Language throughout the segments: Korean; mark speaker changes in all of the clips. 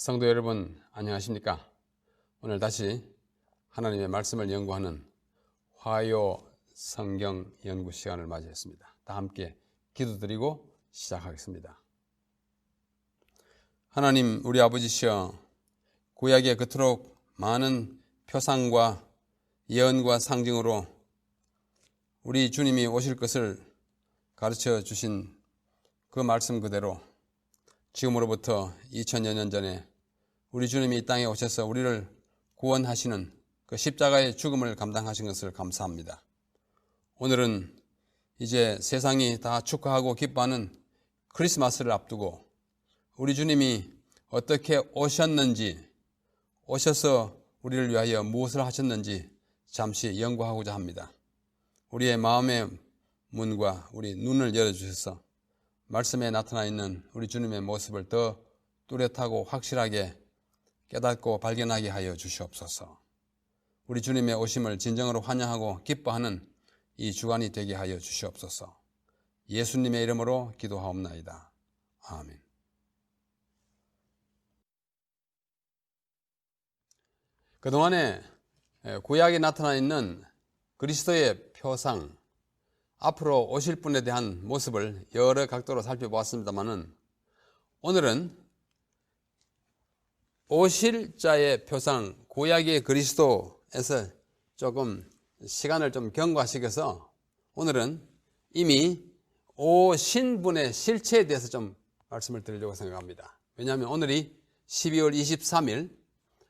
Speaker 1: 성도 여러분, 안녕하십니까? 오늘 다시 하나님의 말씀을 연구하는 화요 성경 연구 시간을 맞이했습니다. 다 함께 기도드리고 시작하겠습니다. 하나님, 우리 아버지시여, 구약에 그토록 많은 표상과 예언과 상징으로 우리 주님이 오실 것을 가르쳐 주신 그 말씀 그대로 지금으로부터 2000여 년 전에 우리 주님이 이 땅에 오셔서 우리를 구원하시는 그 십자가의 죽음을 감당하신 것을 감사합니다. 오늘은 이제 세상이 다 축하하고 기뻐하는 크리스마스를 앞두고 우리 주님이 어떻게 오셨는지, 오셔서 우리를 위하여 무엇을 하셨는지 잠시 연구하고자 합니다. 우리의 마음의 문과 우리 눈을 열어주셔서 말씀에 나타나 있는 우리 주님의 모습을 더 뚜렷하고 확실하게 깨닫고 발견하게 하여 주시옵소서. 우리 주님의 오심을 진정으로 환영하고 기뻐하는 이 주간이 되게 하여 주시옵소서. 예수님의 이름으로 기도하옵나이다. 아멘. 그동안에 구약에 나타나 있는 그리스도의 표상, 앞으로 오실 분에 대한 모습을 여러 각도로 살펴보았습니다만은 오늘은 오실 자의 표상, 구약의 그리스도에서 조금 시간을 좀 경과시켜서 오늘은 이미 오신 분의 실체에 대해서 좀 말씀을 드리려고 생각합니다. 왜냐하면 오늘이 12월 23일,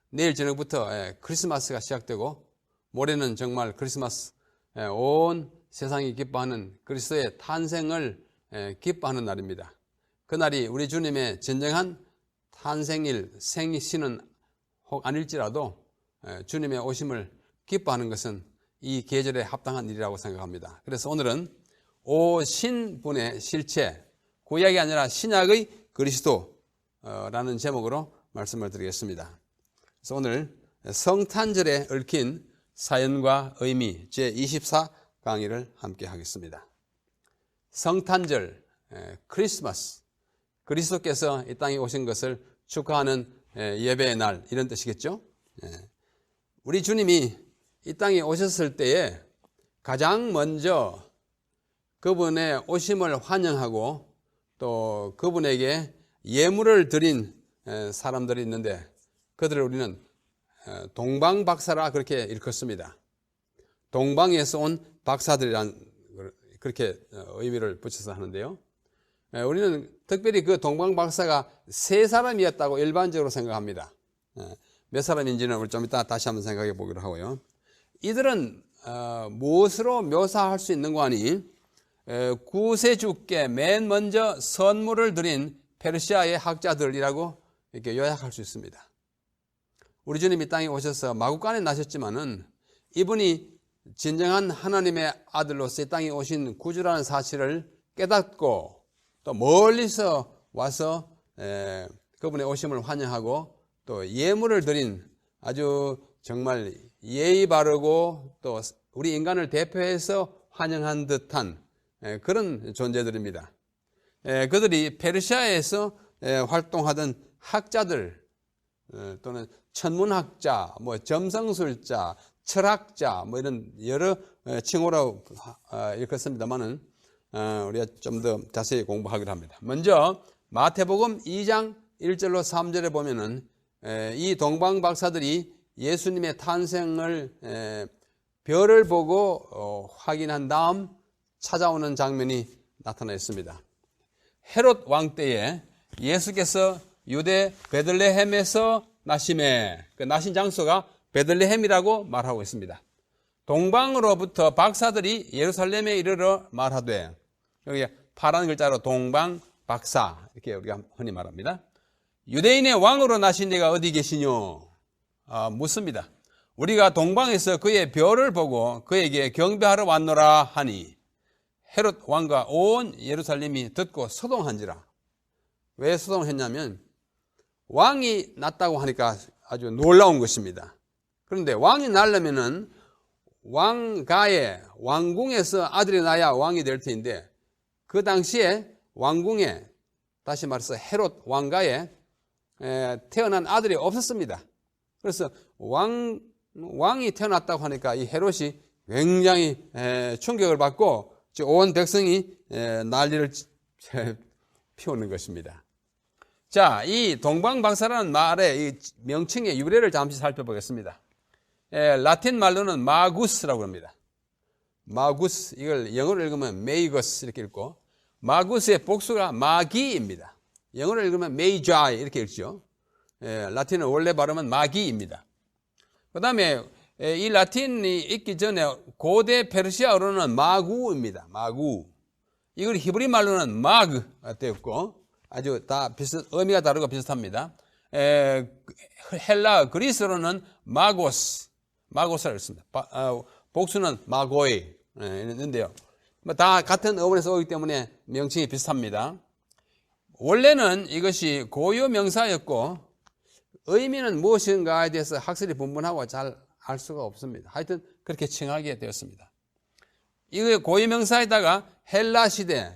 Speaker 1: 내일 저녁부터 크리스마스가 시작되고 모레는 정말 크리스마스, 온 세상이 기뻐하는 그리스도의 탄생을 기뻐하는 날입니다. 그날이 우리 주님의 진정한 탄생일, 생시는 혹 아닐지라도 주님의 오심을 기뻐하는 것은 이 계절에 합당한 일이라고 생각합니다. 그래서 오늘은 오신 분의 실체, 구약이 아니라 신약의 그리스도라는 제목으로 말씀을 드리겠습니다. 그래서 오늘 성탄절에 얽힌 사연과 의미 제24 강의를 함께 하겠습니다. 성탄절, 크리스마스, 그리스도께서 이 땅에 오신 것을 축하하는 예배의 날, 이런 뜻이겠죠. 우리 주님이 이 땅에 오셨을 때에 가장 먼저 그분의 오심을 환영하고 또 그분에게 예물을 드린 사람들이 있는데 그들을 우리는 동방박사라 그렇게 일컫습니다. 동방에서 온 박사들이란 그렇게 의미를 붙여서 하는데요. 우리는 특별히 그 동방박사가 세 사람이었다고 일반적으로 생각합니다. 몇 사람인지는 우리 좀 이따 다시 한번 생각해 보기로 하고요. 이들은 무엇으로 묘사할 수 있는 거 아니? 구세주께 맨 먼저 선물을 드린 페르시아의 학자들이라고 이렇게 요약할 수 있습니다. 우리 주님이 땅에 오셔서 마구간에 나셨지만은 이분이 진정한 하나님의 아들로서 이 땅에 오신 구주라는 사실을 깨닫고 또 멀리서 와서 그분의 오심을 환영하고 또 예물을 드린 아주 정말 예의 바르고 또 우리 인간을 대표해서 환영한 듯한 그런 존재들입니다. 그들이 페르시아에서 활동하던 학자들 또는 천문학자, 점성술자, 철학자, 이런 여러 칭호로 일컫습니다만은 우리가 좀 더 자세히 공부하기로 합니다. 먼저 마태복음 2장 1절로 3절에 보면은 이 동방박사들이 예수님의 탄생을 별을 보고 확인한 다음 찾아오는 장면이 나타나 있습니다. 헤롯 왕 때에 예수께서 유대 베들레헴에서 나심에, 그 나신 장소가 베들레헴이라고 말하고 있습니다. 동방으로부터 박사들이 예루살렘에 이르러 말하되, 여기 파란 글자로 동방박사 이렇게 우리가 흔히 말합니다. 유대인의 왕으로 나신 이가 어디 계시뇨? 묻습니다. 우리가 동방에서 그의 별을 보고 그에게 경배하러 왔노라 하니 헤롯 왕과 온 예루살렘이 듣고 소동한지라. 왜 소동했냐면 왕이 났다고 하니까 아주 놀라운 것입니다. 그런데 왕이 나려면은 왕가에, 왕궁에서 아들이 나야 왕이 될 터인데 그 당시에 왕궁에, 다시 말해서 헤롯 왕가에 태어난 아들이 없었습니다. 그래서 왕이 태어났다고 하니까 이 헤롯이 굉장히 충격을 받고 온 백성이 난리를 피우는 것입니다. 자, 이 동방박사라는 말의 이 명칭의 유래를 잠시 살펴보겠습니다. 라틴 말로는 마구스라고 합니다. 마구스, 이걸 영어로 읽으면 메이거스 이렇게 읽고, 마구스의 복수가 마기입니다. 영어로 읽으면 메이자이 이렇게 읽죠. 라틴은 원래 발음은 마기입니다. 그 다음에 이 라틴이 있기 전에 고대 페르시아어로는 마구입니다. 마구. 이걸 히브리 말로는 마그 되었고, 아주 다 의미가 다르고 비슷합니다. 헬라, 그리스로는 마고스를 씁니다. 복수는 마고이 있는데요. 다 같은 어원에서 오기 때문에 명칭이 비슷합니다. 원래는 이것이 고유 명사였고 의미는 무엇인가에 대해서 학설이 분분하고 잘 알 수가 없습니다. 하여튼 그렇게 칭하게 되었습니다. 이거 고유 명사에다가 헬라 시대,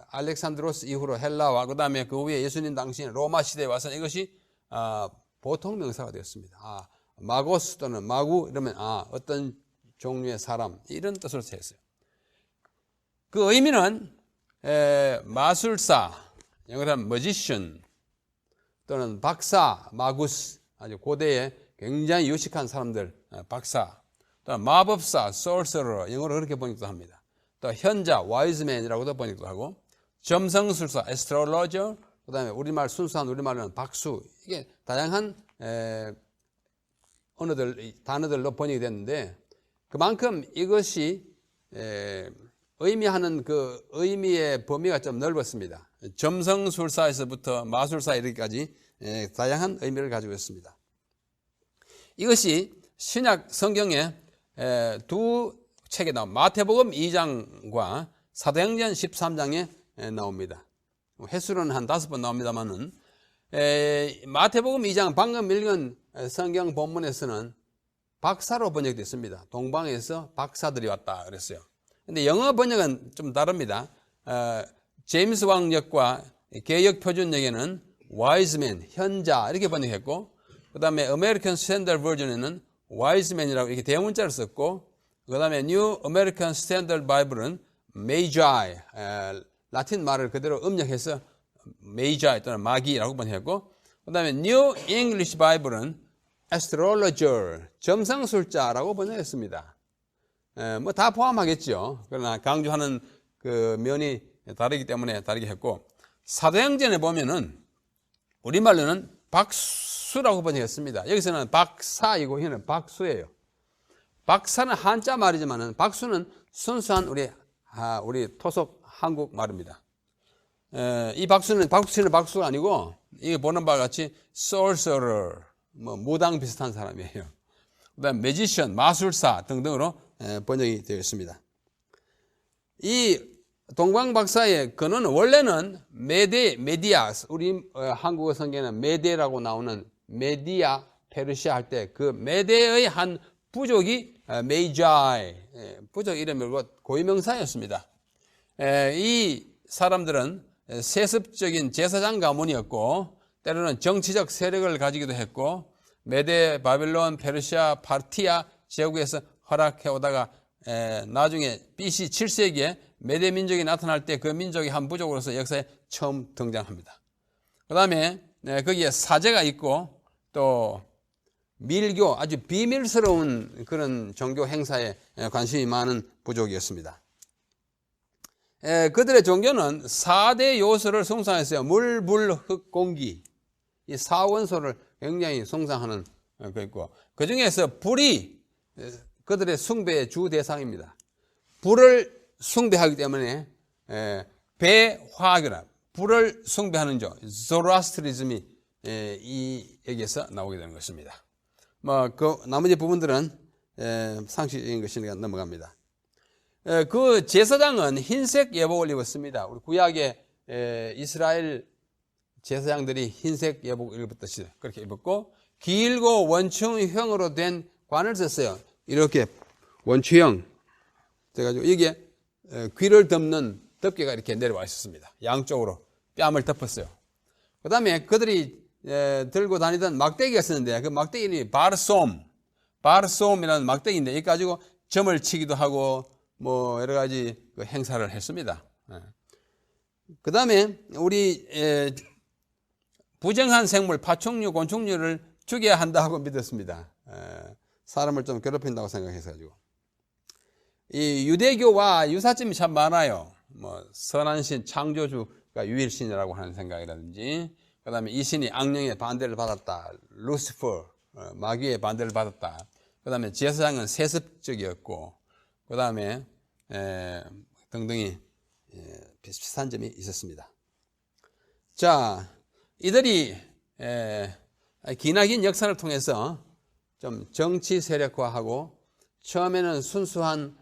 Speaker 1: 알렉산드로스 이후로 헬라와 그 다음에 그 후에 예수님 당시에 로마 시대에 와서 이것이 보통 명사가 되었습니다. 마고스 또는 마구 이러면 어떤 종류의 사람 이런 뜻으로 쓰였어요. 그 의미는 마술사, 영어로 하면 magician 또는 박사, 마구스, 아주 고대에 굉장히 유식한 사람들, 박사, 또 마법사, sorcerer, 영어로 그렇게 번역도 합니다. 또 현자, wiseman이라고도 번역도 하고, 점성술사, astrologer, 그 다음에 우리말, 순수한 우리말로는 박수, 이게 다양한 단어들로 번역이 됐는데, 그만큼 이것이 의미하는 그 의미의 범위가 좀 넓었습니다. 점성술사에서부터 마술사 이르기까지 다양한 의미를 가지고 있습니다. 이것이 신약 성경에 두 책에 나옵니다. 마태복음 2장과 사도행전 13장에 나옵니다. 횟수로는 한 5번 나옵니다만은 마태복음 2장 방금 읽은 성경 본문에서는 박사로 번역됐습니다. 동방에서 박사들이 왔다 그랬어요. 근데 영어 번역은 좀 다릅니다. 제임스 왕역과 개역 표준역에는 wiseman, 현자 이렇게 번역했고, 그 다음에 American Standard Version에는 wiseman이라고 이렇게 대문자를 썼고, 그 다음에 New American Standard Bible은 magi, 라틴 말을 그대로 음력해서 magi 또는 마기라고 번역했고, 그 다음에 New English Bible은 astrologer, 점성술자라고 번역했습니다. 뭐 다 포함하겠죠. 그러나 강조하는 그 면이 다르기 때문에 다르게 했고, 사도행전에 보면은 우리말로는 박수라고 번역했습니다. 여기서는 박사이고 여기는 박수예요. 박사는 한자 말이지만은 박수는 순수한 우리 토속 한국 말입니다. 이 박수는 박수가 아니고 이게 보는 바와 같이 sorcerer, 무당 비슷한 사람이에요. 그다음 magician, 마술사 등등으로 번역이 되어 있습니다. 이 동방박사의 근원은 원래는 메디아, 우리 한국어 성경에는 메데라고 나오는 메디아 페르시아 할 때 그 메데의 한 부족이 메이자이, 부족 이름이고 고유명사였습니다. 이 사람들은 세습적인 제사장 가문이었고 때로는 정치적 세력을 가지기도 했고 메데, 바빌론, 페르시아, 파르티아 제국에서 허락해 오다가 나중에 BC 7세기에 메데 민족이 나타날 때 그 민족의 한 부족으로서 역사에 처음 등장합니다. 그 다음에 거기에 사제가 있고 또 밀교, 아주 비밀스러운 그런 종교 행사에 관심이 많은 부족이었습니다. 그들의 종교는 4대 요소를 숭상했어요. 물, 불, 흙, 공기. 이 4원소를 굉장히 숭상하는 거 있고, 그 중에서 불이 그들의 숭배의 주 대상입니다. 불을 숭배하기 때문에 배화학이라 불을 숭배하는 조, 조로아스트리즘이 여기에서 나오게 되는 것입니다. 그 나머지 부분들은 상식적인 것이니까 넘어갑니다. 그 제사장은 흰색 예복을 입었습니다. 우리 구약의 이스라엘 제사장들이 흰색 예복을 입었듯이 그렇게 입었고, 길고 원추형으로 된 관을 썼어요. 이렇게 원추형 돼가지고 이게 귀를 덮는 덮개가 이렇게 내려와 있었습니다. 양쪽으로 뺨을 덮었어요. 그 다음에 그들이 들고 다니던 막대기가 있었는데 그 막대기 이름이 바르솜이라는 막대기인데 이거 가지고 점을 치기도 하고 뭐 여러 가지 그 행사를 했습니다. 그 다음에 우리 부정한 생물, 파충류, 곤충류를 죽여야 한다고 믿었습니다. 사람을 좀 괴롭힌다고 생각해서 이 유대교와 유사점이 참 많아요. 뭐 선한신, 창조주가 유일신이라고 하는 생각이라든지, 그 다음에 이 신이 악령의 반대를 받았다, 루시퍼, 마귀의 반대를 받았다. 그 다음에 제사장은 세습적이었고, 그 다음에 등등이 비슷한 점이 있었습니다. 자, 이들이 기나긴 역사를 통해서 좀 정치 세력화하고 처음에는 순수한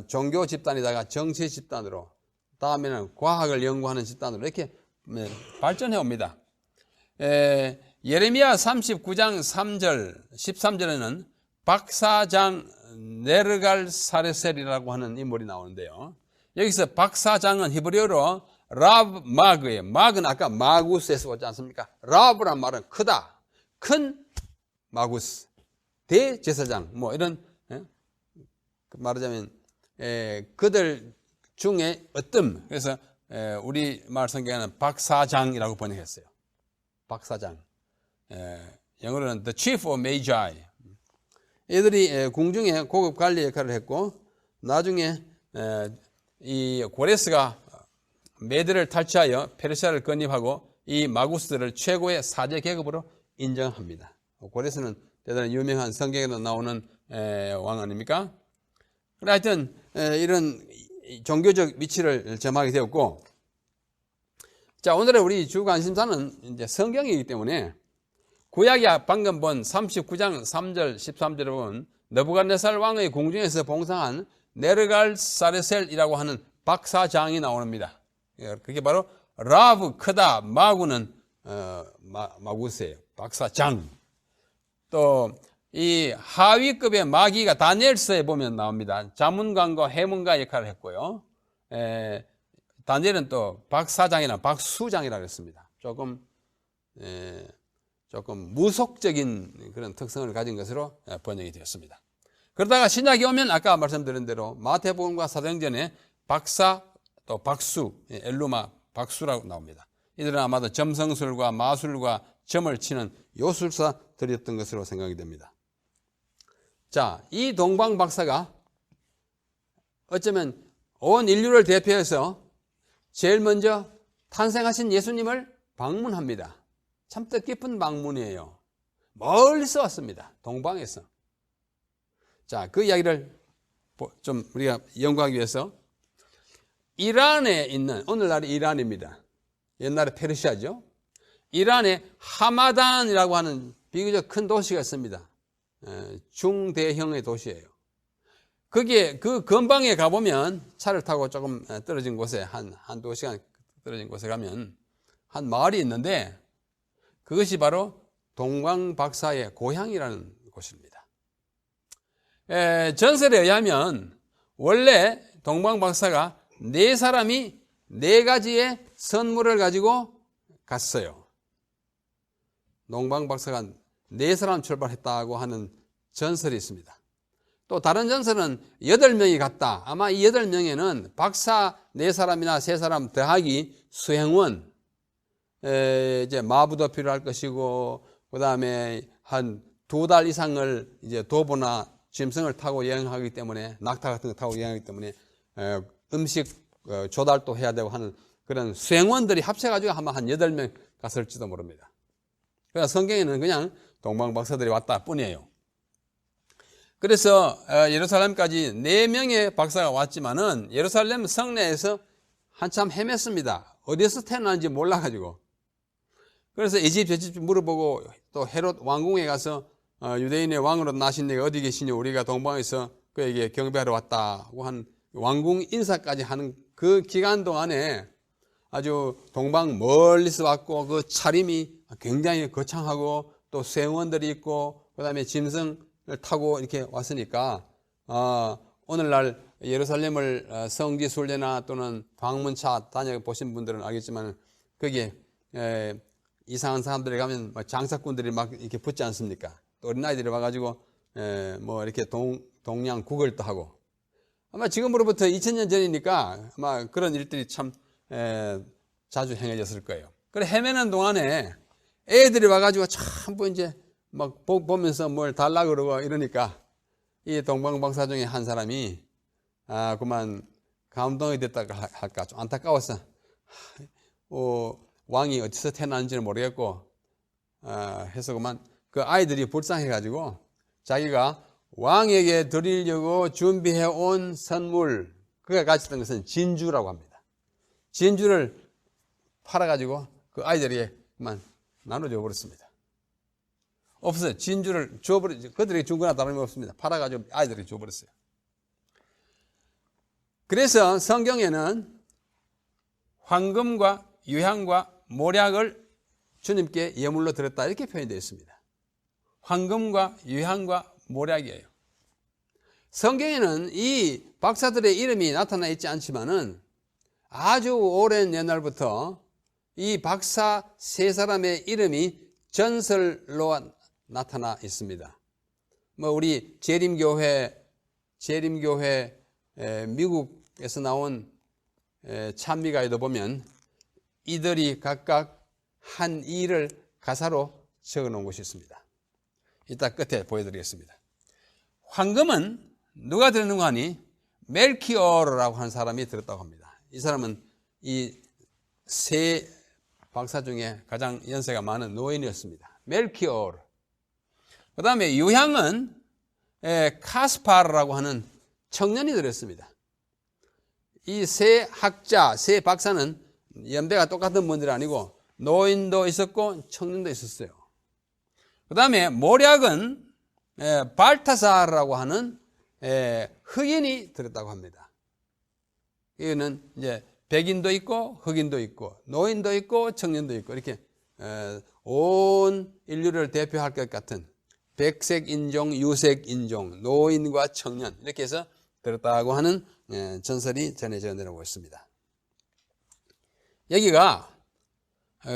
Speaker 1: 종교 집단이다가 정치 집단으로, 다음에는 과학을 연구하는 집단으로 이렇게 발전해 옵니다. 예레미야 39장 3절, 13절에는 박사장 네르갈사레셀이라고 하는 인물이 나오는데요. 여기서 박사장은 히브리어로 라브마그예요. 마그는 아까 마구스에서 왔지 않습니까? 라브란 말은 크다, 큰 마구스, 대제사장, 뭐 이런, 말하자면 그들 중에 어떤, 그래서 우리 말 성경에는 박사장이라고 번역했어요. 박사장. 영어로는 the chief of magi. 이들이 궁중에 고급 관리 역할을 했고, 나중에 이 고레스가 메드를 탈취하여 페르시아를 건립하고 이 마구스들을 최고의 사제 계급으로 인정합니다. 고레스는 대단히 유명한 성경에도 나오는 왕 아닙니까? 그래, 하여튼 이런 종교적 위치를 점하게 되었고, 자, 오늘의 우리 주 관심사는 이제 성경이기 때문에 구약이 방금 본 39장 3절 13절에 본 느부갓네살 왕의 궁중에서 봉상한 네르갈사레셀이라고 하는 박사장이 나옵니다. 그게 바로 라브, 크다, 마구는 마구스예요. 박사장. 또 이 하위급의 마귀가 다니엘서에 보면 나옵니다. 자문관과 해문가 역할을 했고요. 다니엘은 또 박사장이나 박수장이라고 했습니다. 조금 무속적인 그런 특성을 가진 것으로 번역이 되었습니다. 그러다가 신약이 오면 아까 말씀드린 대로 마태복음과 사도행전에 박사, 또 박수, 엘루마, 박수라고 나옵니다. 이들은 아마도 점성술과 마술과 점을 치는 요술사들이었던 것으로 생각이 됩니다. 자, 이 동방 박사가 어쩌면 온 인류를 대표해서 제일 먼저 탄생하신 예수님을 방문합니다. 참 뜻깊은 방문이에요. 멀리서 왔습니다. 동방에서. 자, 그 이야기를 좀 우리가 연구하기 위해서 이란에 있는, 오늘날의 이란입니다. 옛날에 페르시아죠. 이란에 하마단이라고 하는 비교적 큰 도시가 있습니다. 중대형의 도시예요. 거기에 그 근방에 가보면 차를 타고 조금 떨어진 곳에 한두 시간 떨어진 곳에 가면 한 마을이 있는데 그것이 바로 동방 박사의 고향이라는 곳입니다. 전설에 의하면 원래 동방 박사가 네 사람이 네 가지의 선물을 가지고 갔어요. 동방 박사가 네 사람 출발했다고 하는 전설이 있습니다. 또 다른 전설은 8명이 갔다. 아마 이 8명에는 박사 4사람이나 3사람 더하기 수행원, 이제 마부도 필요할 것이고, 그 다음에 한 2달 이상을 이제 도보나 짐승을 타고 여행하기 때문에, 낙타 같은 거 타고 여행하기 때문에, 음식 조달도 해야 되고 하는 그런 수행원들이 합쳐가지고 아마 한 8명 갔을지도 모릅니다. 그래서 성경에는 그냥 동방 박사들이 왔다 뿐이에요. 그래서 예루살렘까지 4명의 박사가 왔지만은 예루살렘 성내에서 한참 헤맸습니다. 어디서 태어났는지 몰라가지고. 그래서 이 집 저 집 물어보고 또 헤롯 왕궁에 가서 유대인의 왕으로 나신 내가 어디 계시냐, 우리가 동방에서 그에게 경배하러 왔다고 한 왕궁 인사까지 하는 그 기간 동안에 아주 동방 멀리서 왔고 그 차림이 굉장히 거창하고 또 수행원들이 있고 그 다음에 짐승을 타고 이렇게 왔으니까 오늘날 예루살렘을 성지 순례나 또는 방문차 다녀보신 분들은 알겠지만 거기에 이상한 사람들이 가면 장사꾼들이 막 이렇게 붙지 않습니까? 또 어린아이들이 와가지고 뭐 이렇게 동양 구걸도 하고, 아마 지금으로부터 2000년 전이니까 아마 그런 일들이 참 자주 행해졌을 거예요. 그래 헤매는 동안에 애들이 와가지고 전부 이제 막 보면서 뭘 달라 그러고 이러니까 이 동방박사 중에 한 사람이 그만 감동이 됐다가 할까 좀 안타까워서 왕이 어디서 태어났는지는 모르겠고 해서 그만 그 아이들이 불쌍해가지고 자기가 왕에게 드리려고 준비해 온 선물, 그가 가졌던 것은 진주라고 합니다. 진주를 팔아가지고 그 아이들에게 그만 나눠줘 버렸습니다. 없어요. 진주를 줘버렸죠. 그들에게 준 거나 다름이 없습니다. 팔아가지고 아이들에게 줘버렸어요. 그래서 성경에는 황금과 유향과 모략을 주님께 예물로 드렸다 이렇게 표현되어 있습니다. 황금과 유향과 모략이에요. 성경에는 이 박사들의 이름이 나타나 있지 않지만은 아주 오랜 옛날부터 이 박사 세 사람의 이름이 전설로 나타나 있습니다. 뭐 우리 재림교회 미국에서 나온 찬미가에도 보면 이들이 각각 한 일을 가사로 적어 놓은 것이 있습니다. 이따 끝에 보여드리겠습니다. 황금은 누가 들었는가 하니 멜키오르라고 하는 사람이 들었다고 합니다. 이 사람은 이 세 박사 중에 가장 연세가 많은 노인이었습니다. 멜키오르. 그 다음에 유향은 카스파르라고 하는 청년이 들었습니다. 이 세 학자, 세 박사는 연배가 똑같은 분들이 아니고 노인도 있었고 청년도 있었어요. 그 다음에 모략은 발타사르라고 하는 흑인이 들었다고 합니다. 이거는 이제 백인도 있고 흑인도 있고 노인도 있고 청년도 있고 이렇게 온 인류를 대표할 것 같은 백색 인종, 유색 인종, 노인과 청년 이렇게 해서 들었다고 하는 전설이 전해져 내려오고 있습니다. 여기가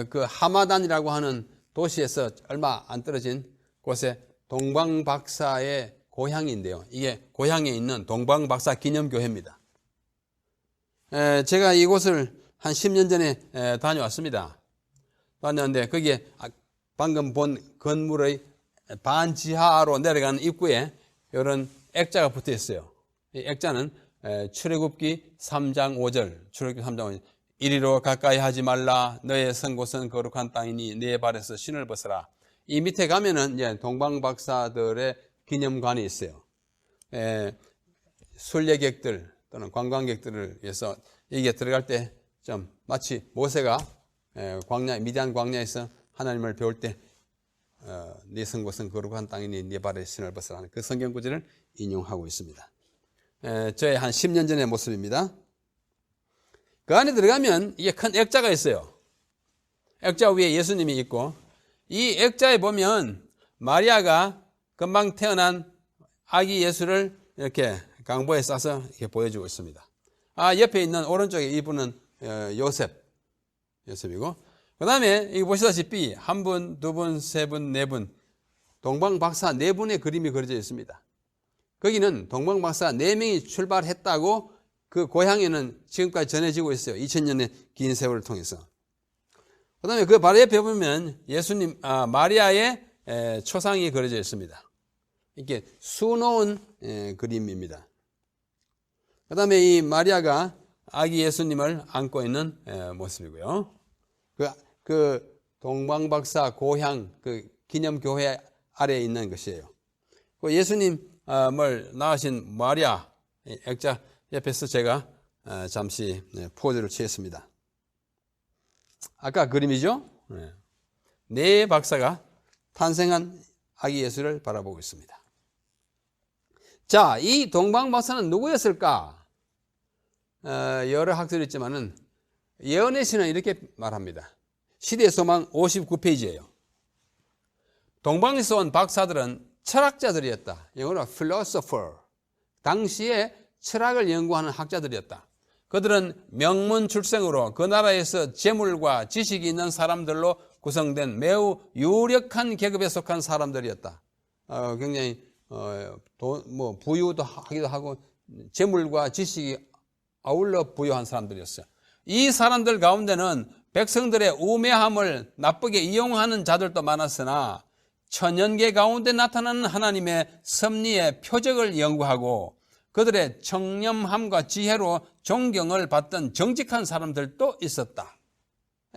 Speaker 1: 그 하마단이라고 하는 도시에서 얼마 안 떨어진 곳에 동방박사의 고향인데요. 이게 고향에 있는 동방박사 기념교회입니다. 제가 이곳을 한 10년 전에 다녀왔습니다. 다녔는데 거기에 방금 본 건물의 반지하로 내려가는 입구에 이런 액자가 붙어 있어요. 이 액자는 출애굽기 3장 5절, 출애굽기 3장 5절. 이리로 가까이 하지 말라. 너의 선 곳은 거룩한 땅이니 네 발에서 신을 벗어라. 이 밑에 가면은 이제 동방박사들의 기념관이 있어요. 순례객들 또는 관광객들을 위해서 여기에 들어갈 때 좀 마치 모세가 미디안 광야에서 하나님을 배울 때 네 선 곳은 거룩한 땅이니 네 발에 신을 벗어라 하는 그 성경 구절을 인용하고 있습니다. 저의 한 10년 전의 모습입니다. 그 안에 들어가면 이게 큰 액자가 있어요. 액자 위에 예수님이 있고 이 액자에 보면 마리아가 금방 태어난 아기 예수를 이렇게 강보에 싸서 이렇게 보여주고 있습니다. 옆에 있는 오른쪽에 이분은 요셉이고 그 다음에 여기 보시다시피 한 분, 두 분, 세 분, 네 분 동방박사 네 분의 그림이 그려져 있습니다. 거기는 동방박사 네 명이 출발했다고 그 고향에는 지금까지 전해지고 있어요. 2000년의 긴 세월을 통해서. 그 다음에 그 바로 옆에 보면 예수님, 마리아의 초상이 그려져 있습니다. 이렇게 수놓은 그림입니다. 그 다음에 이 마리아가 아기 예수님을 안고 있는 모습이고요. 그 동방박사 고향 그 기념교회 아래에 있는 것이에요. 그 예수님을 낳으신 마리아 액자 옆에서 제가 잠시 포즈를 취했습니다. 아까 그림이죠? 네 박사가 탄생한 아기 예수를 바라보고 있습니다. 자, 이 동방박사는 누구였을까? 여러 학설이 있지만은 예언의 신은 이렇게 말합니다. 시대의 소망 59페이지예요. 동방에서 온 박사들은 철학자들이었다. 영어로 philosopher. 당시에 철학을 연구하는 학자들이었다. 그들은 명문 출생으로 그 나라에서 재물과 지식이 있는 사람들로 구성된 매우 유력한 계급에 속한 사람들이었다. 굉장히 부유도 하기도 하고 재물과 지식이 아울러 부유한 사람들이었어요. 이 사람들 가운데는 백성들의 우매함을 나쁘게 이용하는 자들도 많았으나 천연계 가운데 나타나는 하나님의 섭리의 표적을 연구하고 그들의 청렴함과 지혜로 존경을 받던 정직한 사람들도 있었다.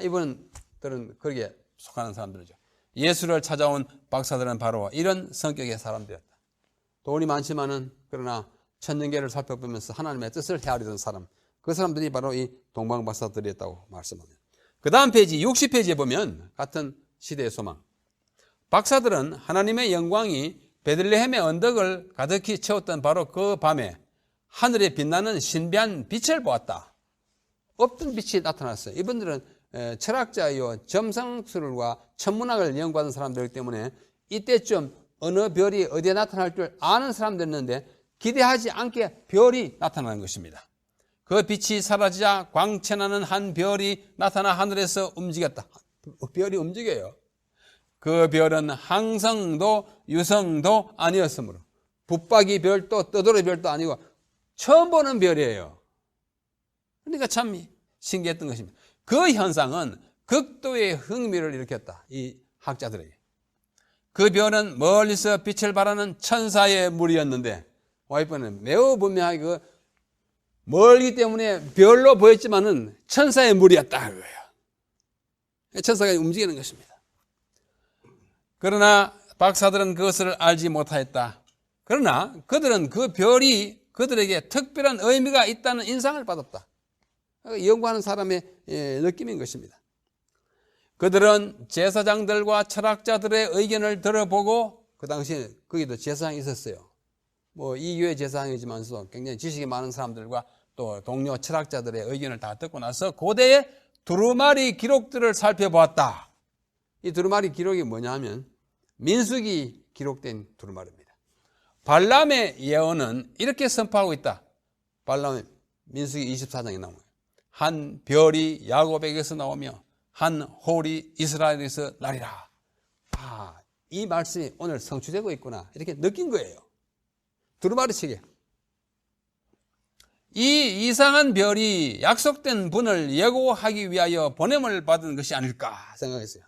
Speaker 1: 이분들은 거기에 속하는 사람들이죠. 예수를 찾아온 박사들은 바로 이런 성격의 사람들이었다. 돈이 많지만은 그러나 천년계를 살펴보면서 하나님의 뜻을 헤아리던 사람, 그 사람들이 바로 이 동방박사들이었다고 말씀합니다. 그 다음 페이지 60페이지에 보면 같은 시대의 소망, 박사들은 하나님의 영광이 베들레헴의 언덕을 가득히 채웠던 바로 그 밤에 하늘에 빛나는 신비한 빛을 보았다. 없던 빛이 나타났어요. 이분들은 철학자요, 점성술과 천문학을 연구하는 사람들이기 때문에 이때쯤 어느 별이 어디에 나타날 줄 아는 사람들이었는데 기대하지 않게 별이 나타나는 것입니다. 그 빛이 사라지자 광채나는 한 별이 나타나 하늘에서 움직였다. 별이 움직여요. 그 별은 항성도 유성도 아니었으므로 붙박이 별도 떠돌이 별도 아니고 처음 보는 별이에요. 그러니까 참 신기했던 것입니다. 그 현상은 극도의 흥미를 일으켰다. 이 학자들에게. 그 별은 멀리서 빛을 발하는 천사의 무리였는데 와이프는 매우 분명하게 그 멀기 때문에 별로 보였지만은 천사의 무리였다. 그거예요. 천사가 움직이는 것입니다. 그러나 박사들은 그것을 알지 못하였다. 그러나 그들은 그 별이 그들에게 특별한 의미가 있다는 인상을 받았다. 연구하는 사람의 느낌인 것입니다. 그들은 제사장들과 철학자들의 의견을 들어보고 그 당시에 거기도 제사장이 있었어요. 이 교회 제사장이지만서 굉장히 지식이 많은 사람들과 또 동료 철학자들의 의견을 다 듣고 나서 고대의 두루마리 기록들을 살펴보았다. 이 두루마리 기록이 뭐냐 하면 민수기 기록된 두루마리입니다. 발람의 예언은 이렇게 선포하고 있다. 발람의 민수기 24장에 나오는 거예요. 한 별이 야곱에게서 나오며 한 홀이 이스라엘에서 나리라. 이 말씀이 오늘 성취되고 있구나. 이렇게 느낀 거예요. 두루마리 책에. 이 이상한 별이 약속된 분을 예고하기 위하여 보냄을 받은 것이 아닐까 생각했어요.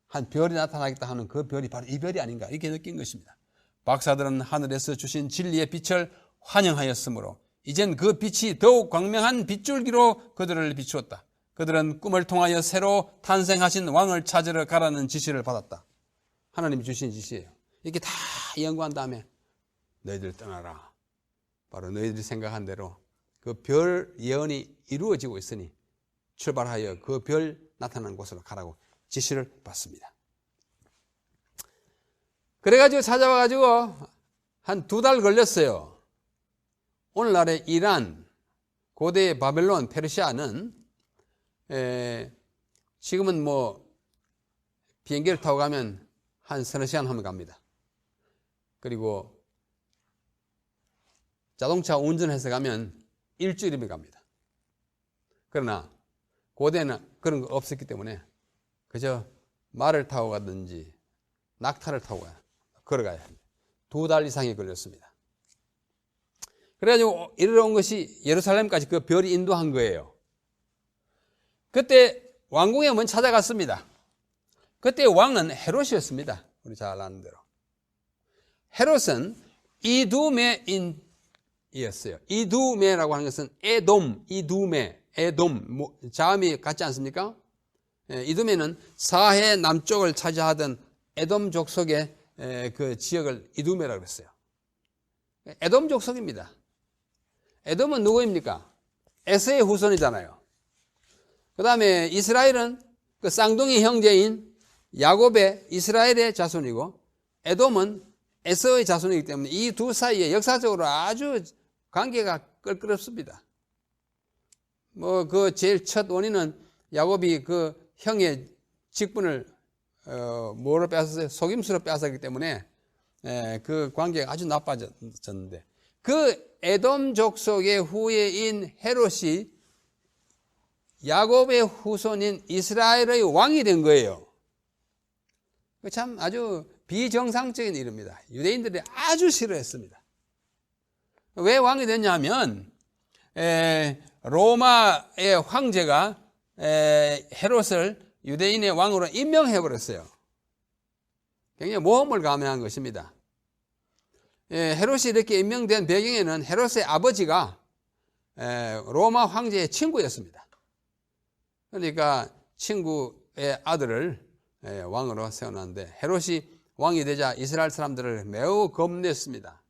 Speaker 1: 한 별이 나타나겠다 하는 그 별이 바로 이 별이 아닌가 이렇게 느낀 것입니다. 박사들은 하늘에서 주신 진리의 빛을 환영하였으므로 이젠 그 빛이 더욱 광명한 빗줄기로 그들을 비추었다. 그들은 꿈을 통하여 새로 탄생하신 왕을 찾으러 가라는 지시를 받았다. 하나님이 주신 지시예요. 이렇게 다 연구한 다음에 너희들 떠나라. 바로 너희들이 생각한 대로 그 별 예언이 이루어지고 있으니 출발하여 그 별 나타난 곳으로 가라고 지시를 받습니다. 그래가지고 찾아와가지고 한 2달 걸렸어요. 오늘날의 이란, 고대의 바벨론, 페르시아는 지금은 비행기를 타고 가면 한 서너 시간 하면 갑니다. 그리고 자동차 운전해서 가면 일주일이면 갑니다. 그러나 고대는 그런 거 없었기 때문에 그저 말을 타고 가든지 낙타를 타고 걸어가야 합니다. 2달 이상이 걸렸습니다. 그래가지고 이르러 온 것이 예루살렘까지 그 별이 인도한 거예요. 그때 왕궁에 먼저 찾아갔습니다. 그때 왕은 헤롯이었습니다. 우리 잘 아는 대로. 헤롯은 이두메인이었어요. 이두메라고 하는 것은 에돔, 이두메, 에돔, 자음이 같지 않습니까? 이두메는 사해 남쪽을 차지하던 에돔 족속의 그 지역을 이두메라고 했어요. 에돔 족속입니다. 에돔은 누구입니까? 에서의 후손이잖아요. 그 다음에 이스라엘은 그 쌍둥이 형제인 야곱의 이스라엘의 자손이고 에돔은 에서의 자손이기 때문에 이 두 사이에 역사적으로 아주 관계가 끌끄럽습니다. 그 제일 첫 원인은 야곱이 그 형의 직분을 뭐로 빼앗았어요? 속임수로 빼앗았기 때문에 그 관계가 아주 나빠졌는데 그 에돔 족속의 후예인 헤롯이 야곱의 후손인 이스라엘의 왕이 된 거예요. 참 아주 비정상적인 일입니다. 유대인들이 아주 싫어했습니다. 왜 왕이 됐냐면 로마의 황제가 헤롯을 유대인의 왕으로 임명해버렸어요. 굉장히 모험을 감행한 것입니다. 헤롯이 이렇게 임명된 배경에는 헤롯의 아버지가 로마 황제의 친구였습니다. 그러니까 친구의 아들을 왕으로 세워놨는데 헤롯이 왕이 되자 이스라엘 사람들을 매우 겁냈습니다.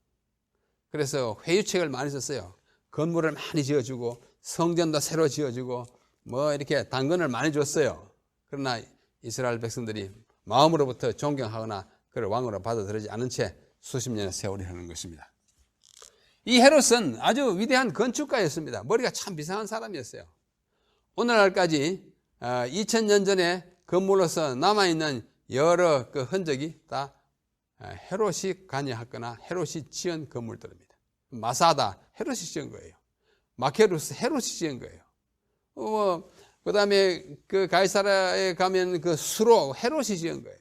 Speaker 1: 그래서 회유책을 많이 썼어요. 건물을 많이 지어주고 성전도 새로 지어주고 뭐 이렇게 당근을 많이 줬어요. 그러나 이스라엘 백성들이 마음으로부터 존경하거나 그를 왕으로 받아들이지 않은 채 수십 년의 세월이 흐르는 것입니다. 이 헤롯은 아주 위대한 건축가였습니다. 머리가 참 이상한 사람이었어요. 오늘날까지 2000년 전에 건물로서 남아있는 여러 그 흔적이 다 헤롯이 관여했거나 헤롯이 지은 건물들입니다. 마사다 헤롯이 지은 거예요. 마케루스 헤롯이 지은 거예요. 그 다음에 그 가이사라에 가면 그 수로 헤롯이 지은 거예요.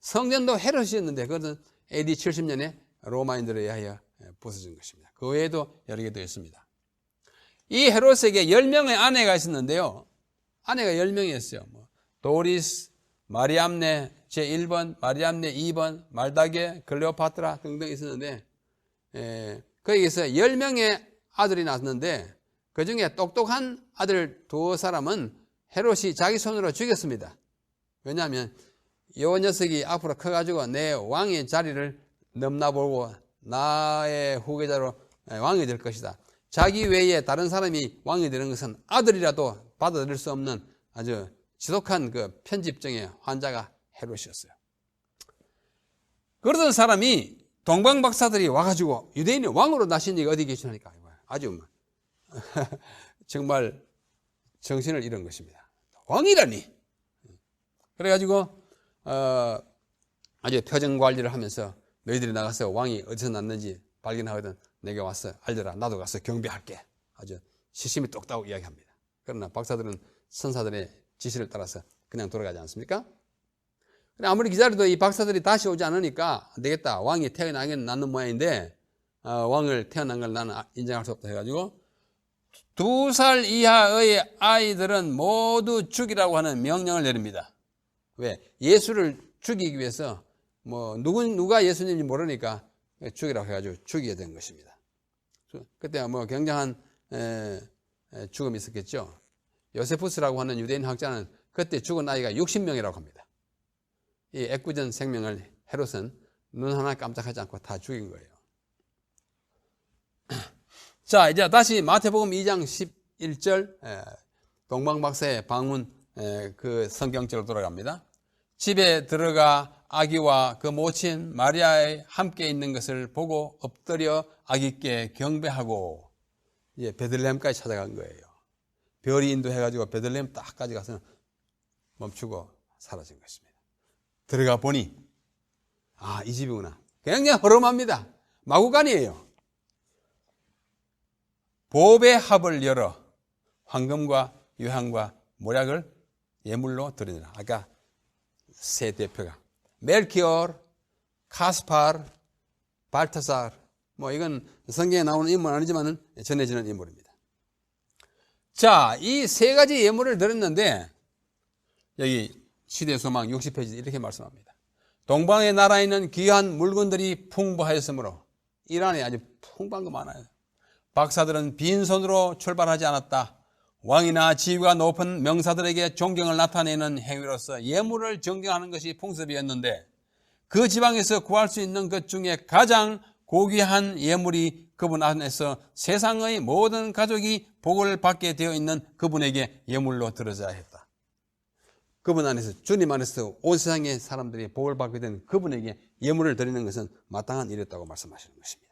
Speaker 1: 성전도 헤롯이 지었는데 그것은 AD 70년에 로마인들에 의하여 부서진 것입니다. 그 외에도 여러 개도 있습니다. 이 헤롯에게 10명의 아내가 있었는데요. 아내가 10명이었어요. 도리스, 마리암네 제1번, 마리암네 2번, 말다게, 클레오파트라 등등 있었는데 거기에서 10명의 아들이 낳았는데 그 중에 똑똑한 아들 두 사람은 헤롯이 자기 손으로 죽였습니다. 왜냐하면 이 녀석이 앞으로 커가지고 내 왕의 자리를 넘나보고 나의 후계자로 왕이 될 것이다. 자기 외에 다른 사람이 왕이 되는 것은 아들이라도 받아들일 수 없는 아주 지독한 그 편집증의 환자가 헤롯이었어요. 그러던 사람이 동방박사들이 와가지고 유대인이 왕으로 나신 이가 어디 계시냐니까 아주 정말 정신을 잃은 것입니다. 왕이라니. 그래가지고 아주 표정 관리를 하면서 너희들이 나가서 왕이 어디서 났는지 발견하거든 내게 와서 알려라. 나도 가서 경배할게. 아주 시심이 똑딱 이야기합니다. 그러나 박사들은 선사들의 지시를 따라서 그냥 돌아가지 않습니까? 아무리 기다려도 이 박사들이 다시 오지 않으니까 안 되겠다. 왕이 태어나긴 낳는 모양인데 왕을 태어난 걸 나는 인정할 수 없다 해가지고 2살 이하의 아이들은 모두 죽이라고 하는 명령을 내립니다. 왜? 예수를 죽이기 위해서 누가 예수님인지 모르니까 죽이라고 해가지고 죽이게 된 것입니다. 그때 굉장한 죽음이 있었겠죠. 요세푸스라고 하는 유대인 학자는 그때 죽은 아이가 60명이라고 합니다. 이 애꿎은 생명을 헤롯은 눈 하나 깜짝하지 않고 다 죽인 거예요. 자, 이제 다시 마태복음 2장 11절 동방박사의 방문 그 성경적으로 돌아갑니다. 집에 들어가 아기와 그 모친 마리아에 함께 있는 것을 보고 엎드려 아기께 경배하고 이제 베들레헴까지 찾아간 거예요. 별이 인도해가지고 베들레헴 딱까지 가서 멈추고 사라진 것입니다. 들어가 보니 이 집이구나. 굉장히 허름합니다. 마구간이에요. 보배 합을 열어 황금과 유향과 모략을 예물로 드리니라. 아까 세 대표가 멜키올, 카스팔, 발타살. 이건 성경에 나오는 인물은 아니지만 전해지는 인물입니다. 자, 이 세 가지 예물을 드렸는데 여기 시대소망 60페이지 이렇게 말씀합니다. 동방의 나라에는 귀한 물건들이 풍부하였으므로 이란에 아주 풍부한 거 많아요. 박사들은 빈손으로 출발하지 않았다. 왕이나 지위가 높은 명사들에게 존경을 나타내는 행위로서 예물을 정경하는 것이 풍습이었는데 그 지방에서 구할 수 있는 것 중에 가장 고귀한 예물이 그분 안에서 세상의 모든 가족이 복을 받게 되어 있는 그분에게 예물로 드려져야 했다. 그분 안에서, 주님 안에서 온 세상의 사람들이 복을 받게 된 그분에게 예물을 드리는 것은 마땅한 일이었다고 말씀하시는 것입니다.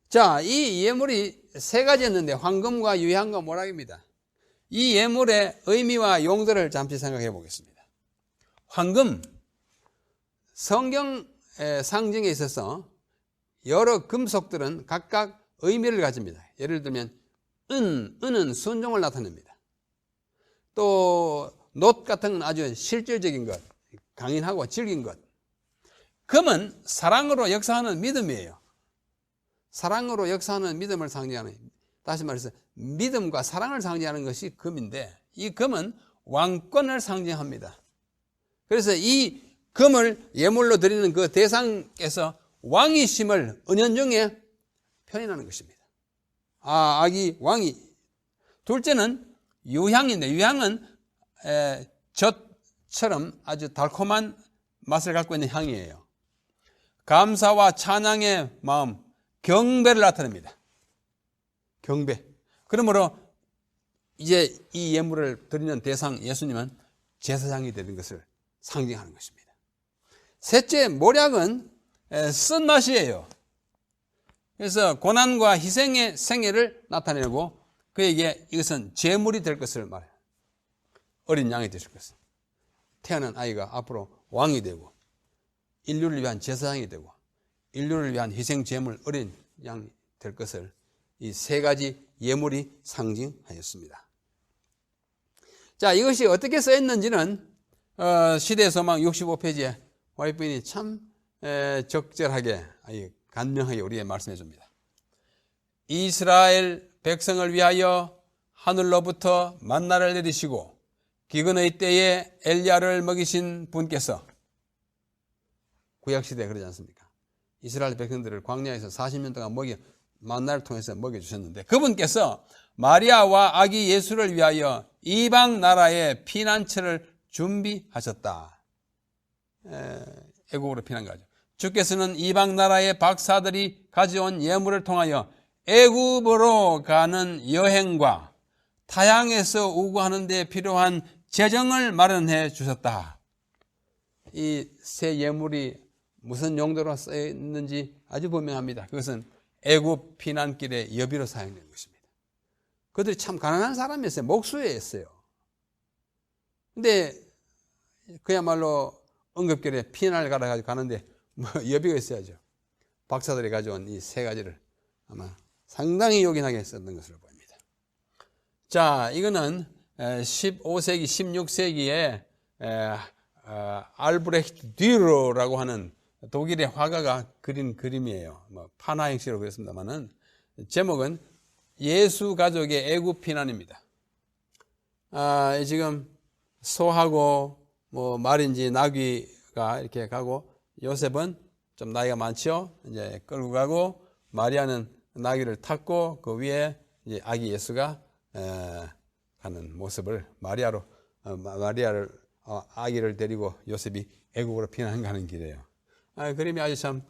Speaker 1: 자, 이 예물이 세 가지였는데 황금과 유향과 모략입니다. 이 예물의 의미와 용도를 잠시 생각해 보겠습니다. 황금, 성경 상징에 있어서 여러 금속들은 각각 의미를 가집니다. 예를 들면 은은 순종을 나타냅니다. 또 놋 같은 건 아주 실질적인 것, 강인하고 질긴 것. 금은 사랑으로 역사하는 믿음이에요. 사랑으로 역사하는 믿음을 상징하는, 다시 말해서 믿음과 사랑을 상징하는 것이 금인데, 이 금은 왕권을 상징합니다. 그래서 이 금을 예물로 드리는 그 대상께서 왕이심을 은연중에 표현하는 것입니다. 아기 왕이. 둘째는 유향인데, 유향은 젖처럼 아주 달콤한 맛을 갖고 있는 향이에요. 감사와 찬양의 마음, 경배를 나타냅니다. 경배. 그러므로 이제 이 예물을 드리는 대상 예수님은 제사장이 되는 것을 상징하는 것입니다. 셋째, 모략은 쓴맛이에요. 그래서 고난과 희생의 생애를 나타내고 그에게 이것은 제물이 될 것을 말해요. 어린 양이 되실 것을. 태어난 아이가 앞으로 왕이 되고 인류를 위한 제사장이 되고 인류를 위한 희생 제물 어린 양이 될 것을 이 세 가지 예물이 상징하였습니다. 자, 이것이 어떻게 쓰였는지는 시대의 소망 65페이지에 와이프인이 참 적절하게 간명하게 우리에게 말씀해 줍니다. 이스라엘 백성을 위하여 하늘로부터 만나를 내리시고 기근의 때에 엘리야를 먹이신 분께서, 구약시대에 그러지 않습니까? 이스라엘 백성들을 광야에서 40년 동안 만나를 통해서 먹여주셨는데 그분께서 마리아와 아기 예수를 위하여 이방 나라의 피난처를 준비하셨다. 애국으로 피난 가죠. 주께서는 이방 나라의 박사들이 가져온 예물을 통하여 애굽으로 가는 여행과 타향에서 우구하는 데 필요한 재정을 마련해 주셨다. 이 새 예물이 무슨 용도로 쓰였는지 아주 분명합니다. 그것은 애굽 피난길의 여비로 사용된 것입니다. 그들이 참 가난한 사람이었어요. 목수였어요. 근데 그야말로 응급길에 피난을 가러 가는데 여비가 있어야죠. 박사들이 가져온 이 세 가지를 아마 상당히 요긴하게 썼던 것으로 보입니다. 자, 이거는 15세기, 16세기에 알브레히트 듀러라고 하는 독일의 화가가 그린 그림이에요. 판화 형식으로 그렸습니다만은 제목은 예수 가족의 애굽 피난입니다. 지금 소하고 말인지 나귀가 이렇게 가고 요셉은 좀 나이가 많죠. 이제 끌고 가고 마리아는 나귀를 탔고 그 위에 이제 아기 예수가 가는 모습을 마리아를 아기를 데리고 요셉이 애국으로 피난가는 길이에요. 그림이 아주 참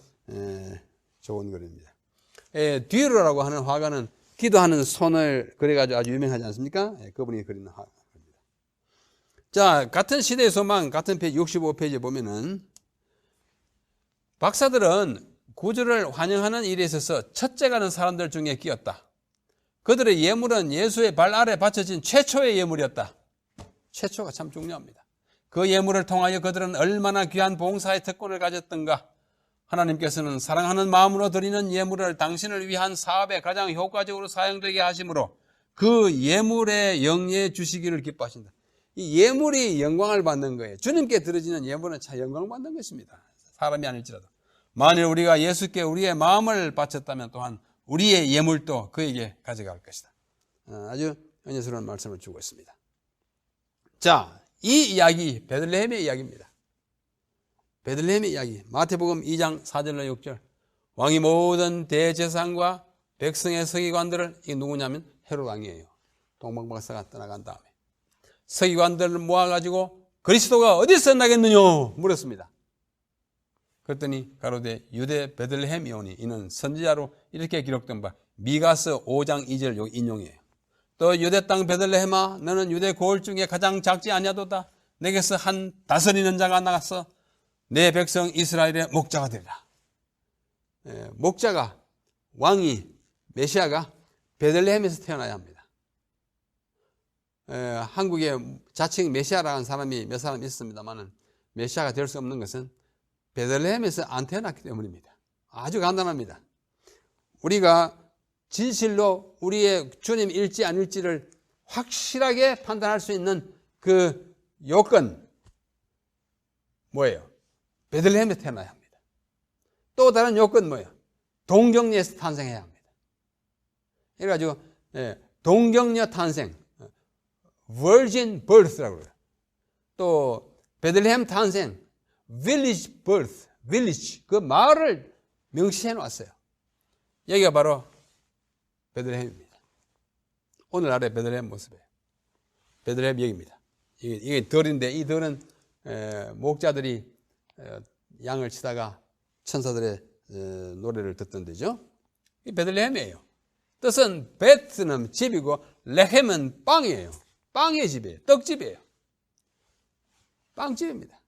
Speaker 1: 좋은 그림입니다. 듀러라고 하는 화가는 기도하는 손을 그려가지고 아주 유명하지 않습니까? 그분이 그리는 화가입니다. 자, 같은 시대의 소망, 같은 페이지 65페이지에 보면은 박사들은 구주를 환영하는 일에 있어서 첫째 가는 사람들 중에 끼었다. 그들의 예물은 예수의 발 아래 바쳐진 최초의 예물이었다. 최초가 참 중요합니다. 그 예물을 통하여 그들은 얼마나 귀한 봉사의 특권을 가졌던가. 하나님께서는 사랑하는 마음으로 드리는 예물을 당신을 위한 사업에 가장 효과적으로 사용되게 하심으로 그 예물에 영예해 주시기를 기뻐하신다. 이 예물이 영광을 받는 거예요. 주님께 드려지는 예물은 참 영광을 받는 것입니다. 사람이 아닐지라도. 만일 우리가 예수께 우리의 마음을 바쳤다면 또한 우리의 예물도 그에게 가져갈 것이다. 아주 은혜스러운 말씀을 주고 있습니다. 자, 이 이야기 베들레헴의 이야기입니다. 베들레헴의 이야기. 마태복음 2장 4절로 6절. 왕이 모든 대제사장과 백성의 서기관들을, 이게 누구냐면 헤롯 왕이에요. 동방박사가 떠나간 다음에 서기관들을 모아가지고 그리스도가 어디서 나겠느냐 물었습니다. 그랬더니 가로되 유대 베들레헴이오니 이는 선지자로 이렇게 기록된 바 미가서 5장 2절 인용이에요. 또 유대 땅 베들레헴아 너는 유대 고을 중에 가장 작지 아니하도다. 내게서 한 다스리는 자가 나가서 내 백성 이스라엘의 목자가 되리라. 목자가, 왕이, 메시아가 베들레헴에서 태어나야 합니다. 한국에 자칭 메시아라는 사람이 몇 사람 있습니다만 메시아가 될 수 없는 것은 베들레헴에서 안 태어났기 때문입니다. 아주 간단합니다. 우리가 진실로 우리의 주님 일지 아닐지를 확실하게 판단할 수 있는 그 요건 뭐예요? 베들레헴에 태어나야 합니다. 또 다른 요건 뭐예요? 동정녀에서 탄생해야 합니다. 그래가지고 동정녀 탄생, virgin birth라고 그래요. 또 베들레헴 탄생, village birth, village, 그 마을을 명시해 놨어요. 여기가 바로 베들레헴입니다. 오늘날의 베들레헴 모습이에요. 베들레헴 여기입니다. 이게 덜인데, 이 덜은 목자들이 양을 치다가 천사들의 노래를 듣던 데죠. 이 베들레헴이에요. 뜻은 베트는 집이고 레헴은 빵이에요. 빵의 집이에요. 떡집이에요. 빵집입니다.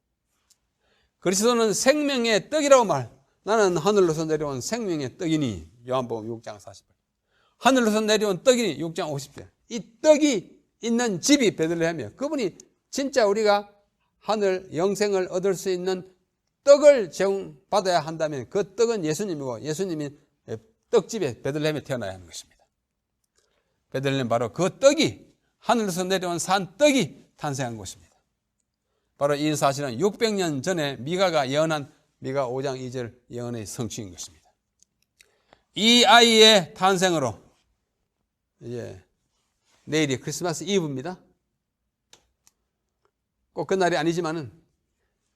Speaker 1: 그리스도는 생명의 떡이라고 나는 하늘로서 내려온 생명의 떡이니, 요한복음 6장 40절. 하늘로서 내려온 떡이니 6장 50절. 이 떡이 있는 집이 베들레헴이에요. 그분이 진짜 우리가 하늘 영생을 얻을 수 있는 떡을 제공받아야 한다면 그 떡은 예수님이고, 예수님이 떡집에 베들레헴에 태어나야 하는 것입니다. 베들레헴 바로 그 떡이, 하늘에서 내려온 산 떡이 탄생한 곳입니다. 바로 이 사실은 600년 전에 미가가 예언한 미가 5장 2절 예언의 성취인 것입니다. 이 아이의 탄생으로 이제 내일이 크리스마스 이브입니다. 꼭 그날이 아니지만은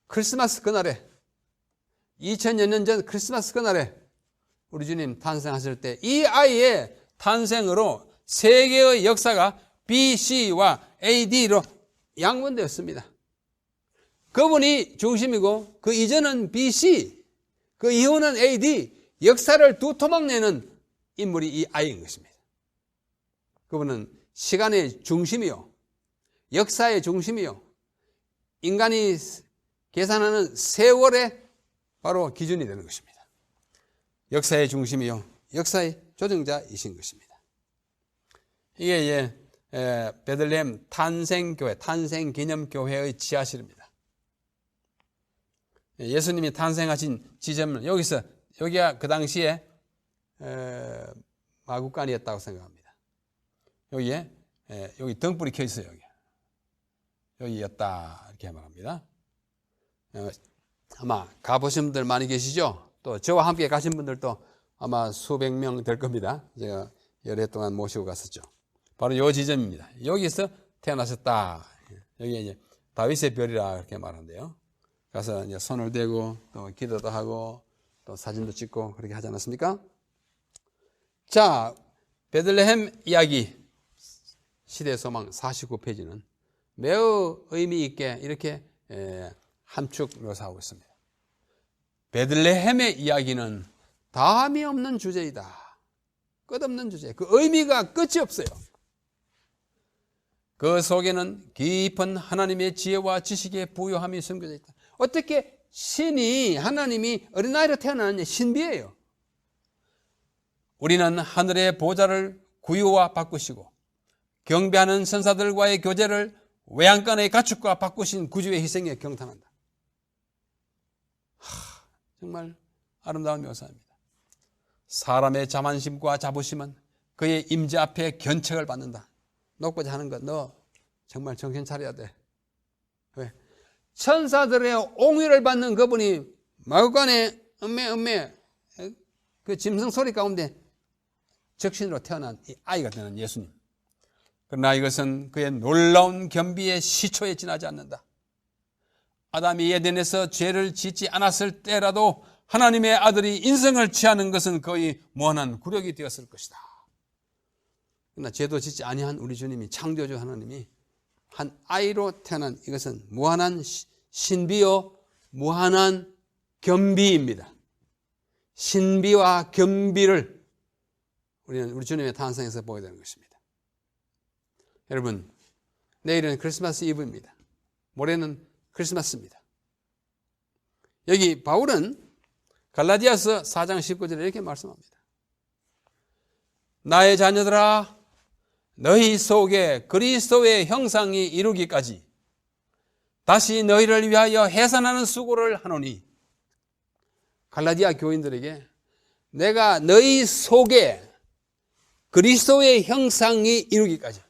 Speaker 1: 크리스마스 그날에, 2000여 년 전 크리스마스 그날에 우리 주님 탄생하실 때 이 아이의 탄생으로 세계의 역사가 BC와 AD로 양분되었습니다. 그분이 중심이고 그 이전은 BC, 그 이후는 AD, 역사를 두 토막 내는 인물이 이 아이인 것입니다. 그분은 시간의 중심이요, 역사의 중심이요, 인간이 계산하는 세월의 바로 기준이 되는 것입니다. 역사의 중심이요, 역사의 조정자이신 것입니다. 이게 이제 베들레헴 탄생교회, 탄생기념교회의 지하실입니다. 예수님이 탄생하신 지점은 여기가 그 당시에 마구간이었다고 생각합니다. 여기 등불이 켜 있어요. 여기였다 이렇게 말합니다. 아마 가보신 분들 많이 계시죠? 또 저와 함께 가신 분들도 아마 수백 명 될 겁니다. 제가 여러 해 동안 모시고 갔었죠. 바로 이 지점입니다. 여기서 태어나셨다. 여기 이제 다윗의 별이라 이렇게 말하는데요. 가서 이제 손을 대고 또 기도도 하고 또 사진도 찍고 그렇게 하지 않았습니까? 자, 베들레헴 이야기 시대 소망 49페이지는 매우 의미 있게 이렇게 함축 묘사하고 있습니다. 베들레헴의 이야기는 다함이 없는 주제이다. 끝없는 주제. 그 의미가 끝이 없어요. 그 속에는 깊은 하나님의 지혜와 지식의 부요함이 숨겨져 있다. 어떻게 신이, 하나님이 어린아이로 태어나느냐, 신비예요. 우리는 하늘의 보좌를 구유와 바꾸시고 경배하는 천사들과의 교제를 외양간의 가축과 바꾸신 구주의 희생에 경탄한다. 정말 아름다운 묘사입니다. 사람의 자만심과 자부심은 그의 임재 앞에 견책을 받는다. 높고자 하는 것, 너 정말 정신 차려야 돼. 왜? 천사들의 옹위를 받는 그분이 마구간에 음메 그 짐승 소리 가운데 적신으로 태어난 이 아이가 되는 예수님. 그러나 이것은 그의 놀라운 겸비의 시초에 지나지 않는다. 아담이 에덴에서 죄를 짓지 않았을 때라도 하나님의 아들이 인성을 취하는 것은 거의 무한한 굴욕이 되었을 것이다. 그러나 죄도 짓지 아니한 우리 주님이, 창조주 하나님이 한 아이로 태어난 이것은 무한한 신비요 무한한 겸비입니다. 신비와 겸비를 우리는 우리 주님의 탄생에서 보게 되는 것입니다. 여러분, 내일은 크리스마스 이브입니다. 모레는 크리스마스입니다. 여기 바울은 갈라디아서 4장 19절에 이렇게 말씀합니다. 나의 자녀들아, 너희 속에 그리스도의 형상이 이루기까지 다시 너희를 위하여 해산하는 수고를 하노니. 갈라디아 교인들에게 내가 너희 속에 그리스도의 형상이 이루기까지,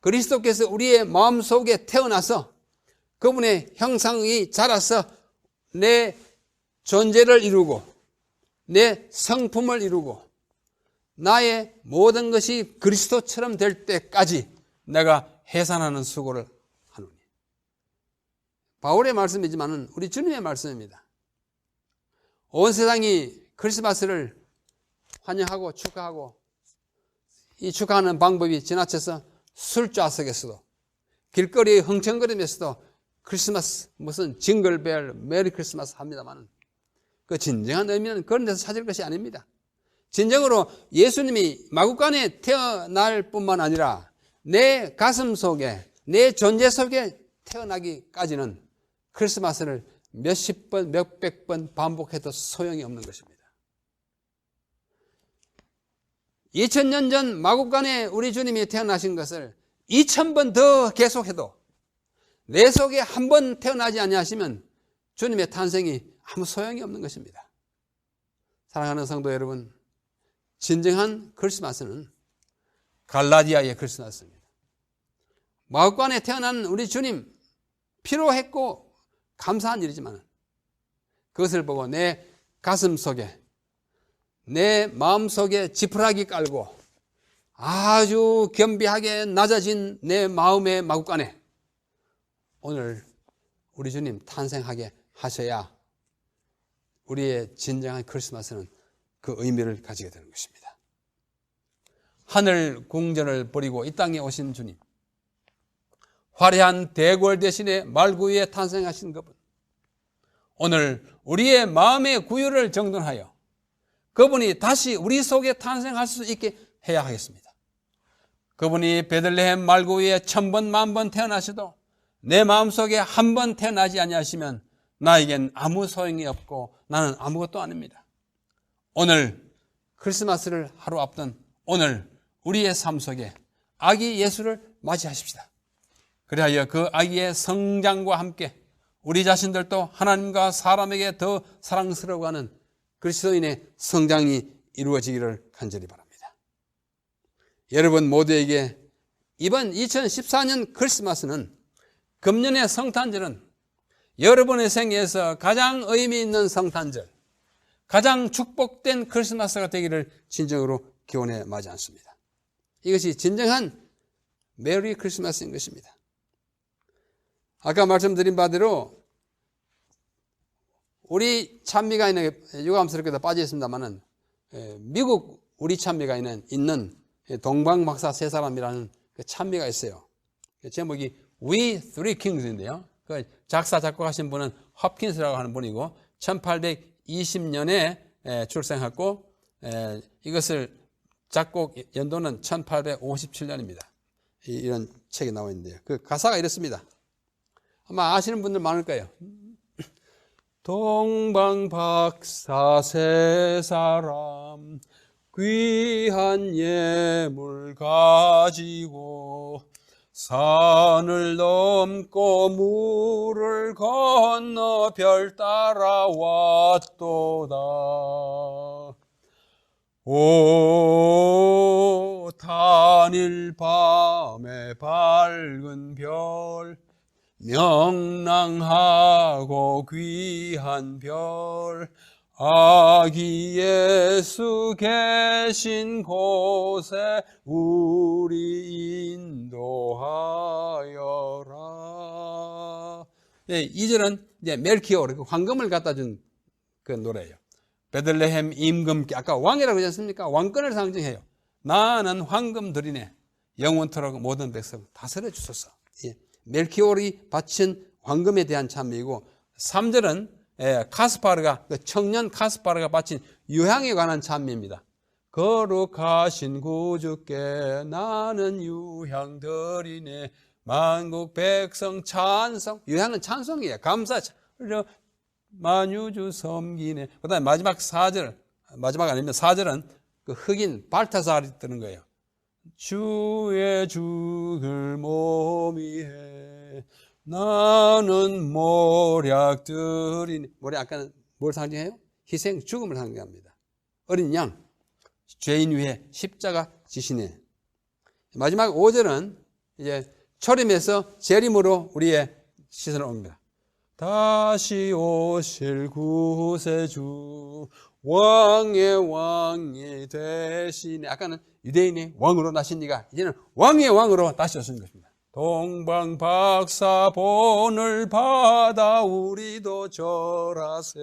Speaker 1: 그리스도께서 우리의 마음속에 태어나서 그분의 형상이 자라서 내 존재를 이루고 내 성품을 이루고 나의 모든 것이 그리스도처럼 될 때까지 내가 해산하는 수고를 하노니. 바울의 말씀이지만 우리 주님의 말씀입니다. 온 세상이 크리스마스를 환영하고 축하하고 이 축하하는 방법이 지나쳐서 술좌석에서도 길거리에 흥청거리면서도 크리스마스 무슨 징글벨 메리 크리스마스 합니다만 그 진정한 의미는 그런 데서 찾을 것이 아닙니다. 진정으로 예수님이 마구간에 태어날 뿐만 아니라 내 가슴 속에 내 존재 속에 태어나기까지는 크리스마스를 몇십 번 몇백 번 반복해도 소용이 없는 것입니다. 2000년 전 마구간에 우리 주님이 태어나신 것을 2000번 더 계속해도 내 속에 한 번 태어나지 아니하시면 주님의 탄생이 아무 소용이 없는 것입니다. 사랑하는 성도 여러분, 진정한 크리스마스는 갈라디아의 크리스마스입니다. 마구간에 태어난 우리 주님, 필요했고 감사한 일이지만 그것을 보고 내 가슴 속에 내 마음 속에 지푸라기 깔고 아주 겸비하게 낮아진 내 마음의 마구간에 오늘 우리 주님 탄생하게 하셔야 우리의 진정한 크리스마스는 그 의미를 가지게 되는 것입니다. 하늘 궁전을 버리고 이 땅에 오신 주님, 화려한 대궐 대신에 말구 위에 탄생하신 그분, 오늘 우리의 마음의 구유를 정돈하여 그분이 다시 우리 속에 탄생할 수 있게 해야 하겠습니다. 그분이 베들레헴 말구 위에 1000번 만번 태어나셔도 내 마음속에 한 번 태어나지 아니하시면 나에겐 아무 소용이 없고 나는 아무것도 아닙니다. 오늘 크리스마스를 하루 앞둔 오늘 우리의 삶 속에 아기 예수를 맞이하십시다. 그리하여 그 아기의 성장과 함께 우리 자신들도 하나님과 사람에게 더 사랑스러워하는 그리스도인의 성장이 이루어지기를 간절히 바랍니다. 여러분 모두에게 이번 2014년 크리스마스는 금년의 성탄절은 여러분의 생애에서 가장 의미 있는 성탄절, 가장 축복된 크리스마스가 되기를 진정으로 기원해 마지 않습니다. 이것이 진정한 메리 크리스마스인 것입니다. 아까 말씀드린 바대로 우리 찬미가 있는, 유감스럽게도 빠져 있습니다만은 미국 우리 찬미가 있는 동방박사 세 사람이라는 그 찬미가 있어요. 제목이 We Three Kings인데요. 그 작사 작곡하신 분은 홉킨스라고 하는 분이고 1820년에 출생했고 이것을 작곡 연도는 1857년입니다. 이런 책이 나와 있는데요. 그 가사가 이렇습니다. 아마 아시는 분들 많을 거예요. 동방박사 세 사람 귀한 예물 가지고 산을 넘고 물을 건너 별 따라 왔도다. 오 단일 밤의 밝은 별 명랑하고 귀한 별 아기 예수 계신 곳에 우리 인도하여라. 네, 2절은 이제 멜키오르, 황금을 갖다 준 그 노래예요. 베들레헴 임금께, 아까 왕이라고 하지 않습니까? 왕권을 상징해요. 나는 황금 드리네. 영원토록 모든 백성 다스려 주소서. 예. 멜키오르이 바친 황금에 대한 찬미이고 3절은 카스파르가, 청년 카스파르가 바친 유향에 관한 찬미입니다. 거룩하신 구주께 나는 유향 드리네. 만국 백성 찬송. 유향은 찬송이에요. 감사. 만유주 섬기네. 그 다음에 마지막 4절, 마지막 아니면 4절은 그 흑인 발타사리 뜨는 거예요. 주의 죽을 몸이 해 나는 모략 드리니. 모략 아까는 뭘 상징해요? 희생, 죽음을 상징합니다. 어린 양, 죄인 위에 십자가 지시네. 마지막 5절은 이제 초림에서 재림으로 우리의 시선을 옵니다. 다시 오실 구세주 왕의 왕이 되시네. 아까는 유대인의 왕으로 나신 이가 이제는 왕의 왕으로 다시 오신 것입니다. 동방박사 본을 받아 우리도 절하세.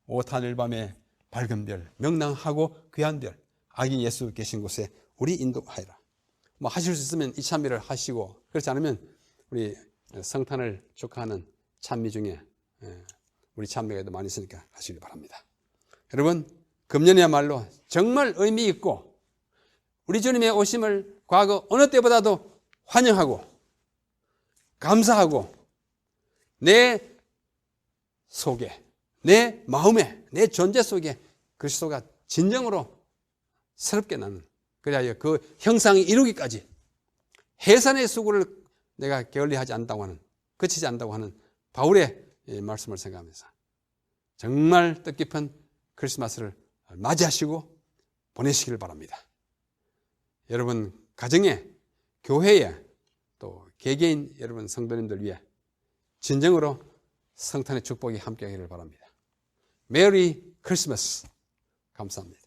Speaker 1: 오탄을 밤에 밝은 별, 명랑하고 귀한 별, 아기 예수 계신 곳에 우리 인도하여라. 뭐 하실 수 있으면 이 찬미를 하시고, 그렇지 않으면 우리 성탄을 축하하는 찬미 중에 우리 찬미가 많이 있으니까 하시기 바랍니다. 여러분, 금년이야말로 정말 의미 있고 우리 주님의 오심을 과거 어느 때보다도 환영하고 감사하고 내 속에, 내 마음에, 내 존재 속에 그리스도가 진정으로 새롭게 나는, 그래야 그 형상이 이루기까지 해산의 수고를 내가 게을리하지 않다고 하는, 그치지 않다고 하는 바울의 말씀을 생각하면서 정말 뜻깊은 크리스마스를 맞이하시고 보내시기를 바랍니다. 여러분 가정에, 교회에, 또 개개인 여러분 성도님들 위해 진정으로 성탄의 축복이 함께하기를 바랍니다. 메리 크리스마스. 감사합니다.